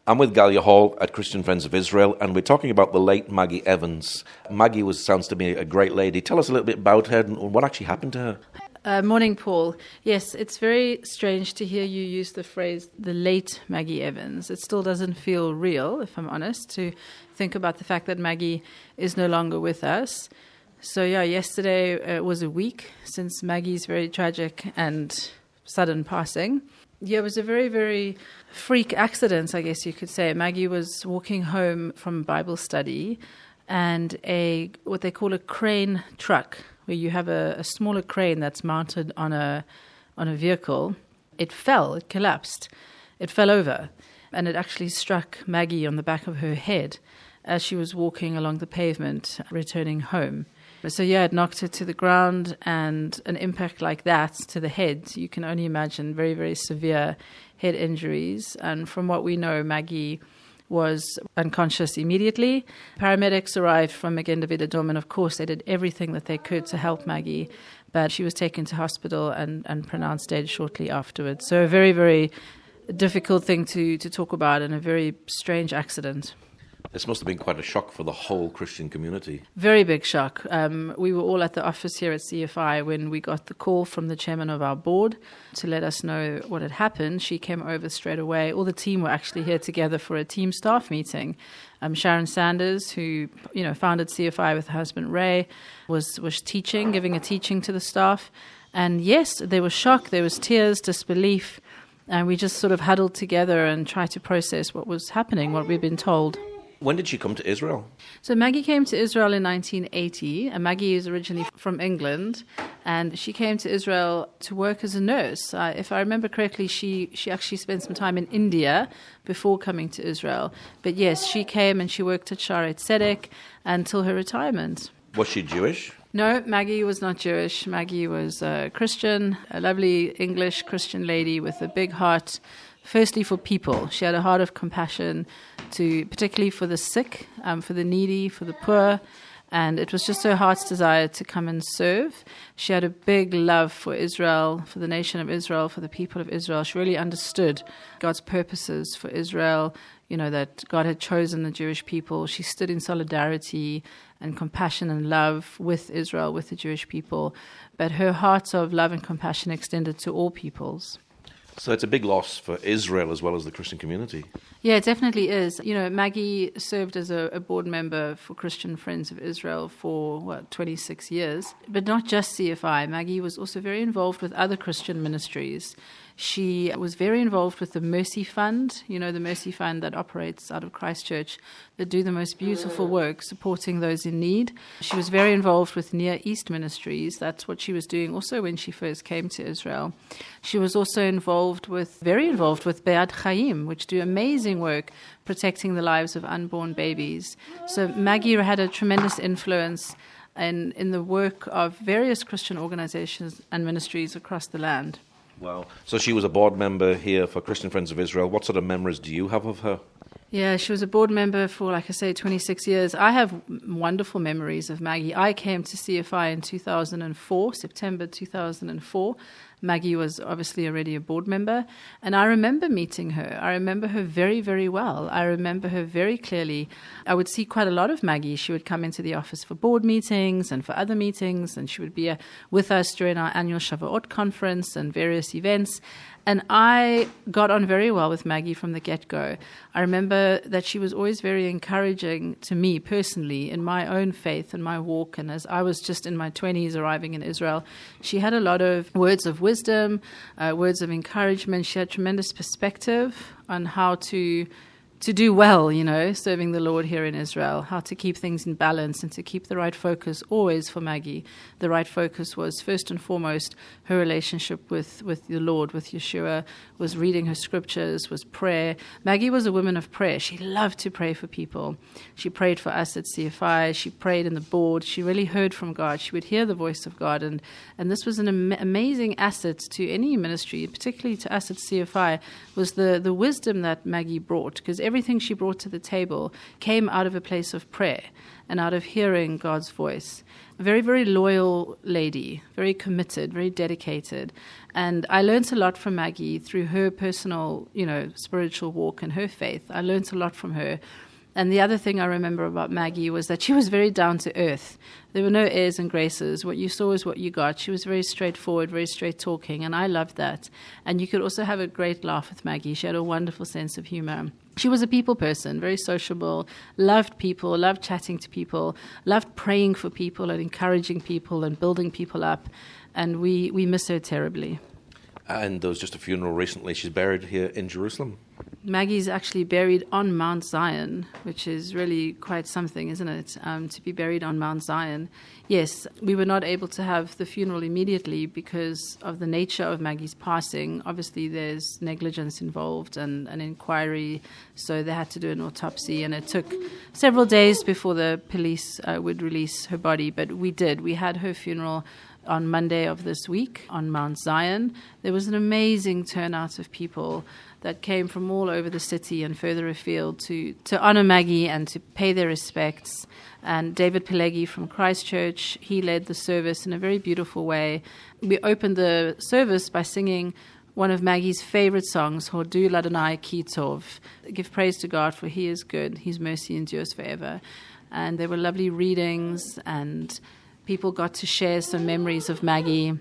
I'm with Galya Hall at Christian Friends of Israel, and we're talking about the late Maggie Evans. Maggie sounds to me a great lady. Tell us a little bit about her and what actually happened to her. Morning, Paul. Yes, it's very strange to hear you use the phrase, the late Maggie Evans. It still doesn't feel real, if I'm honest, to think about the fact that Maggie is no longer with us. So yeah, yesterday was a week since Maggie's very tragic and sudden passing. Yeah, it was a very, very freak accident, I guess you could say. Maggie was walking home from Bible study, and what they call a crane truck, where you have a smaller crane that's mounted on a vehicle. It collapsed, it fell over, and it actually struck Maggie on the back of her head as she was walking along the pavement, returning home. So yeah, it knocked her to the ground, and an impact like that to the head, you can only imagine very, very severe head injuries. And from what we know, Maggie was unconscious immediately. Paramedics arrived from Magen David Adom, and of course they did everything that they could to help Maggie, but she was taken to hospital and pronounced dead shortly afterwards. So a very, very difficult thing to talk about, and a very strange accident. This must have been quite a shock for the whole Christian community. Very big shock. We were all at the office here at CFI when we got the call from the chairman of our board to let us know what had happened. She came over straight away. All the team were actually here together for a team staff meeting. Sharon Sanders, who founded CFI with her husband Ray, was teaching, giving a teaching to the staff. And yes, there was shock, there was tears, disbelief, and we just sort of huddled together and tried to process what was happening, what we'd been told. When did she come to Israel? So Maggie came to Israel in 1980, and Maggie is originally from England, and she came to Israel to work as a nurse. If I remember correctly, she actually spent some time in India before coming to Israel. But yes, she came and she worked at Shaare Tzedek until her retirement. Was she Jewish? No, Maggie was not Jewish. Maggie was a Christian, a lovely English Christian lady with a big heart. Firstly, for people. She had a heart of compassion, particularly for the sick, for the needy, for the poor. And it was just her heart's desire to come and serve. She had a big love for Israel, for the nation of Israel, for the people of Israel. She really understood God's purposes for Israel, that God had chosen the Jewish people. She stood in solidarity and compassion and love with Israel, with the Jewish people. But her heart of love and compassion extended to all peoples. So it's a big loss for Israel as well as the Christian community. Yeah, it definitely is. Maggie served as a board member for Christian Friends of Israel for, 26 years. But not just CFI. Maggie was also very involved with other Christian ministries. She was very involved with the Mercy Fund, the Mercy Fund that operates out of Christchurch, that do the most beautiful work supporting those in need. She was very involved with Near East Ministries. That's what she was doing also when she first came to Israel. She was also very involved with Be'ad Chaim, which do amazing work protecting the lives of unborn babies. So Maggie had a tremendous influence in the work of various Christian organizations and ministries across the land. Wow. So she was a board member here for Christian Friends of Israel. What sort of memories do you have of her? Yeah, she was a board member for, 26 years. I have wonderful memories of Maggie. I came to CFI in 2004, September 2004. Maggie was obviously already a board member, and I remember meeting her. I remember her very, very well. I remember her very clearly. I would see quite a lot of Maggie. She would come into the office for board meetings and for other meetings, and she would be with us during our annual Shavuot conference and various events. And I got on very well with Maggie from the get-go. I remember that she was always very encouraging to me personally in my own faith and my walk. And as I was just in my 20s arriving in Israel, she had a lot of words of wisdom, words of encouragement. She had tremendous perspective on how to do well, serving the Lord here in Israel, how to keep things in balance and to keep the right focus always for Maggie. The right focus was first and foremost her relationship with the Lord, with Yeshua, was reading her scriptures, was prayer. Maggie was a woman of prayer. She loved to pray for people. She prayed for us at CFI. She prayed in the board. She really heard from God. She would hear the voice of God. And this was an amazing asset to any ministry, particularly to us at CFI, was the wisdom that Maggie brought, because everything she brought to the table came out of a place of prayer and out of hearing God's voice. A very, very loyal lady, very committed, very dedicated. And I learned a lot from Maggie through her personal, spiritual walk and her faith. I learned a lot from her. And the other thing I remember about Maggie was that she was very down to earth. There were no airs and graces. What you saw is what you got. She was very straightforward, very straight talking, and I loved that. And you could also have a great laugh with Maggie. She had a wonderful sense of humor. She was a people person, very sociable, loved people, loved chatting to people, loved praying for people and encouraging people and building people up. And we miss her terribly. And there was just a funeral recently. She's buried here in Jerusalem. Maggie's actually buried on Mount Zion, which is really quite something, isn't it, to be buried on Mount Zion. Yes, we were not able to have the funeral immediately because of the nature of Maggie's passing. Obviously, there's negligence involved and an inquiry, so they had to do an autopsy, and it took several days before the police would release her body, but we did. We had her funeral on Monday of this week on Mount Zion. There was an amazing turnout of people that came from all over the city and further afield to honor Maggie and to pay their respects. And David Pileggi from Christchurch, he led the service in a very beautiful way. We opened the service by singing one of Maggie's favorite songs, Hodu Ladonai Ki Tov. Give praise to God, for He is good. His mercy endures forever. And there were lovely readings, and people got to share some memories of Maggie.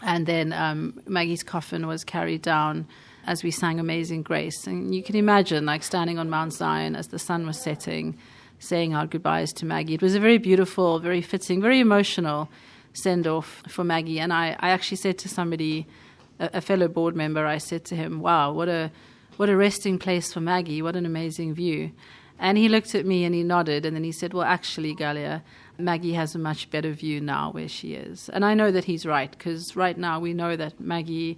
And then Maggie's coffin was carried down as we sang Amazing Grace. And you can imagine, like, standing on Mount Zion as the sun was setting, saying our goodbyes to Maggie. It was a very beautiful, very fitting, very emotional send-off for Maggie. And I actually said to somebody, a fellow board member, I said to him, wow, what a resting place for Maggie, what an amazing view. And he looked at me and he nodded, and then he said, well, actually, Galya, Maggie has a much better view now where she is. And I know that he's right, because right now we know that Maggie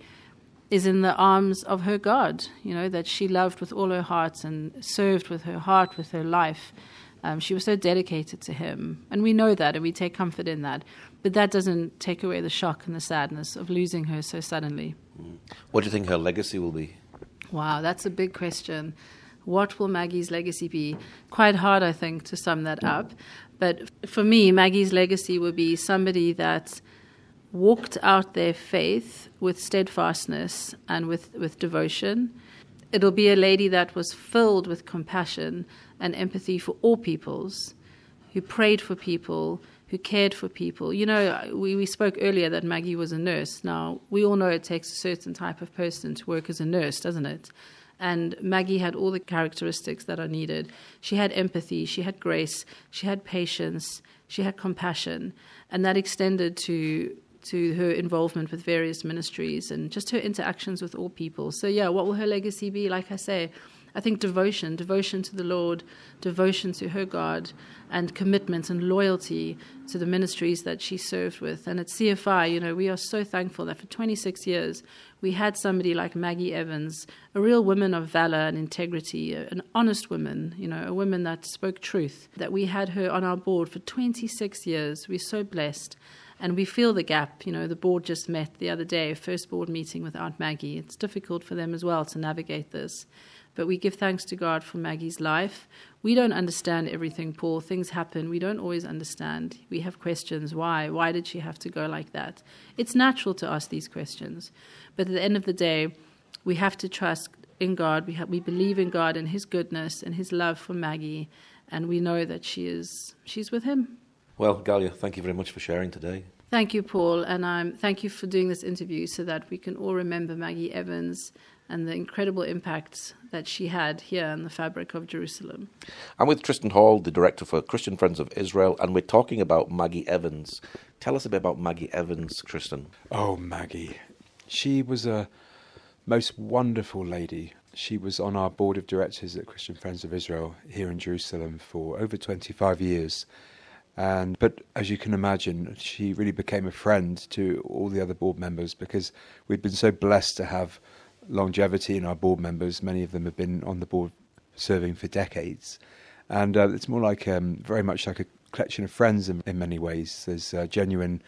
is in the arms of her God, that she loved with all her heart and served with her heart, with her life. She was so dedicated to Him. And we know that, and we take comfort in that. But that doesn't take away the shock and the sadness of losing her so suddenly. What do you think her legacy will be? Wow, that's a big question. What will Maggie's legacy be? Quite hard, I think, to sum that up. But for me, Maggie's legacy will be somebody that walked out their faith with steadfastness and with devotion. It'll be a lady that was filled with compassion and empathy for all peoples, who prayed for people, who cared for people. We spoke earlier that Maggie was a nurse. Now, we all know it takes a certain type of person to work as a nurse, doesn't it? And Maggie had all the characteristics that are needed. She had empathy, she had grace, she had patience, she had compassion, and that extended to her involvement with various ministries and just her interactions with all people. So yeah, what will her legacy be? Like I say, I think devotion to the Lord, devotion to her God, and commitment and loyalty to the ministries that she served with. And at CFI, we are so thankful that for 26 years we had somebody like Maggie Evans, a real woman of valor and integrity, an honest woman, a woman that spoke truth, that we had her on our board for 26 years. We're so blessed. And we feel the gap. The board just met the other day, first board meeting without Maggie. It's difficult for them as well to navigate this. But we give thanks to God for Maggie's life. We don't understand everything, Paul. Things happen. We don't always understand. We have questions. Why? Why did she have to go like that? It's natural to ask these questions. But at the end of the day, we have to trust in God. We believe in God and His goodness and His love for Maggie. And we know that she's with Him. Well, Galya, thank you very much for sharing today. Thank you, Paul, and thank you for doing this interview so that we can all remember Maggie Evans and the incredible impact that she had here in the fabric of Jerusalem. I'm with Tristan Hall, the director for Christian Friends of Israel, and we're talking about Maggie Evans. Tell us a bit about Maggie Evans, Tristan. Oh, Maggie. She was a most wonderful lady. She was on our board of directors at Christian Friends of Israel here in Jerusalem for over 25 years. But as you can imagine, she really became a friend to all the other board members because we've been so blessed to have longevity in our board members. Many of them have been on the board serving for decades. And it's more like very much like a collection of friends in many ways. There's genuine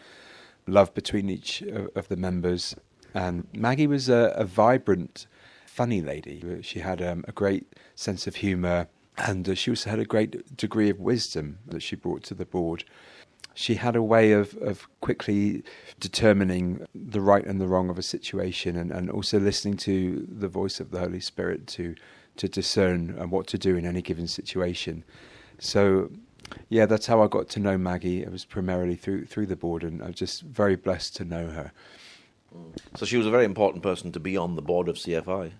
love between each of the members. And Maggie was a vibrant funny lady. She had a great sense of humour, and she also had a great degree of wisdom that she brought to the board. She had a way of quickly determining the right and the wrong of a situation, and also listening to the voice of the Holy Spirit to discern what to do in any given situation. So, yeah, that's how I got to know Maggie. It was primarily through the board, and I'm just very blessed to know her. So she was a very important person to be on the board of CFI.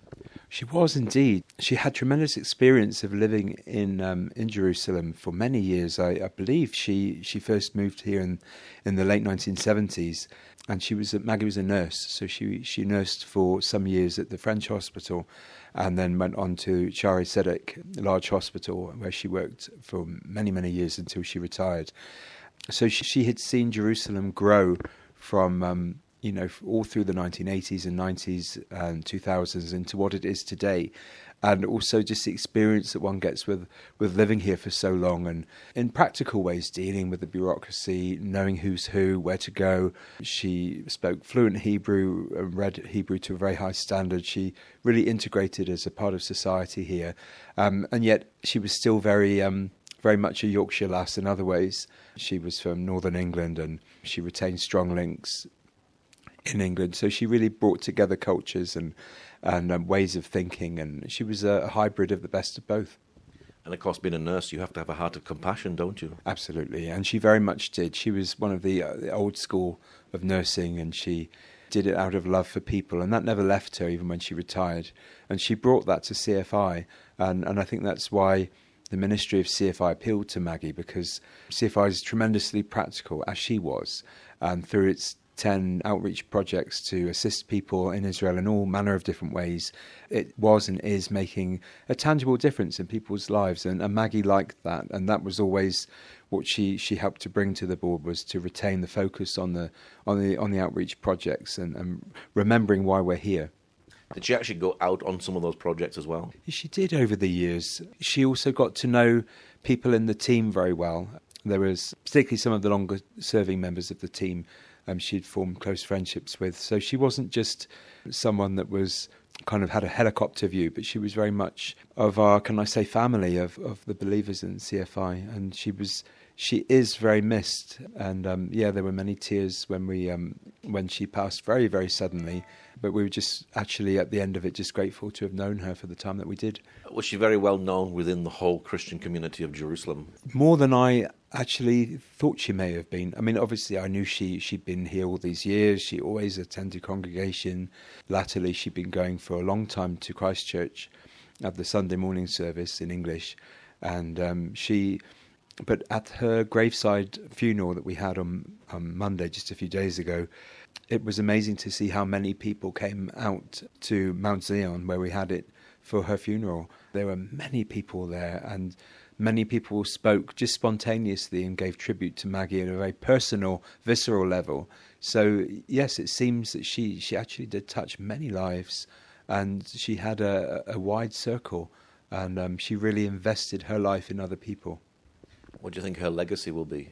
She was indeed. She had tremendous experience of living in Jerusalem for many years. I believe she first moved here in the late 1970s, and Maggie was a nurse, so she nursed for some years at the French hospital, and then went on to Shari Sedek, a large hospital, where she worked for many, many years until she retired. So she had seen Jerusalem grow from all through the 1980s and 90s and 2000s into what it is today. And also just the experience that one gets with living here for so long, and in practical ways dealing with the bureaucracy, knowing who's who, where to go. She spoke fluent Hebrew and read Hebrew to a very high standard. She really integrated as a part of society here. And yet she was still very much a Yorkshire lass in other ways. She was from Northern England, and she retained strong links in England. So she really brought together cultures and ways of thinking, and she was a hybrid of the best of both. And of course, being a nurse, you have to have a heart of compassion, don't you? Absolutely, and she very much did. She was one of the old school of nursing, and she did it out of love for people, and that never left her even when she retired. And she brought that to CFI, and I think that's why the ministry of CFI appealed to Maggie, because CFI is tremendously practical, as she was, and through its 10 outreach projects to assist people in Israel in all manner of different ways. It was and is making a tangible difference in people's lives, and Maggie liked that, and that was always what she helped to bring to the board, was to retain the focus on the outreach projects and remembering why we're here. Did she actually go out on some of those projects as well? She did over the years. She also got to know people in the team very well. There was particularly some of the longer serving members of the team she'd formed close friendships with. So she wasn't just someone that was kind of had a helicopter view, but she was very much of our, can I say, family of the believers in CFI. And she is very missed. And there were many tears when she passed very, very suddenly. But we were just actually at the end of it just grateful to have known her for the time that we did. Was she very well known within the whole Christian community of Jerusalem? More than I actually thought she may have been. I mean, obviously I knew she'd been here all these years. She always attended congregation. Latterly, she'd been going for a long time to Christchurch at the Sunday morning service in English. And but at her graveside funeral that we had on Monday, just a few days ago, it was amazing to see how many people came out to Mount Zion, where we had it, for her funeral. There were many people there, and many people spoke just spontaneously and gave tribute to Maggie at a very personal, visceral level. So, yes, it seems that she actually did touch many lives, and she had a wide circle, and she really invested her life in other people. What do you think her legacy will be?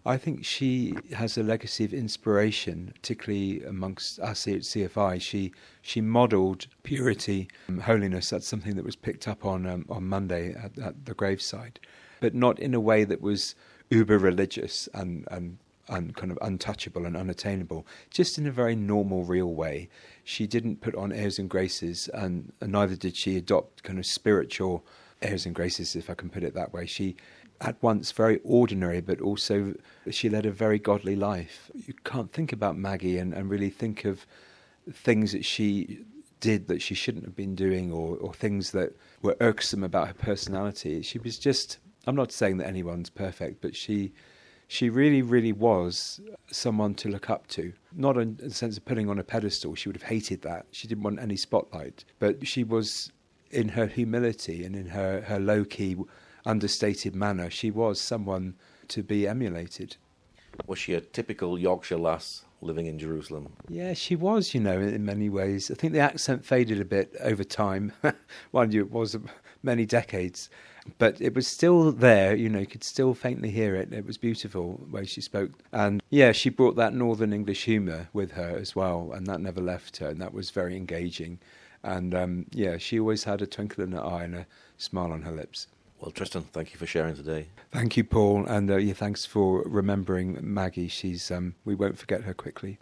I think she has a legacy of inspiration, particularly amongst us here at CFI. She modelled purity, holiness. That's something that was picked up on Monday at the graveside, but not in a way that was uber religious and kind of untouchable and unattainable. Just in a very normal, real way. She didn't put on airs and graces, and neither did she adopt kind of spiritual airs and graces, if I can put it that way. She at once very ordinary, but also she led a very godly life. You can't think about Maggie and really think of things that she did that she shouldn't have been doing, or things that were irksome about her personality. She was just, I'm not saying that anyone's perfect, but she really, really was someone to look up to. Not in the sense of putting on a pedestal. She would have hated that. She didn't want any spotlight. But she was, in her humility and in her low-key, understated manner, she was someone to be emulated. Was she a typical Yorkshire lass living in Jerusalem? Yeah, she was, in many ways. I think the accent faded a bit over time. Mind you, it was many decades. But it was still there, you know, you could still faintly hear it. It was beautiful the way she spoke. And yeah, she brought that Northern English humour with her as well, and that never left her, and that was very engaging. And yeah, she always had a twinkle in her eye and a smile on her lips. Well, Tristan, thank you for sharing today. Thank you, Paul, and yeah, thanks for remembering Maggie. She's we won't forget her quickly.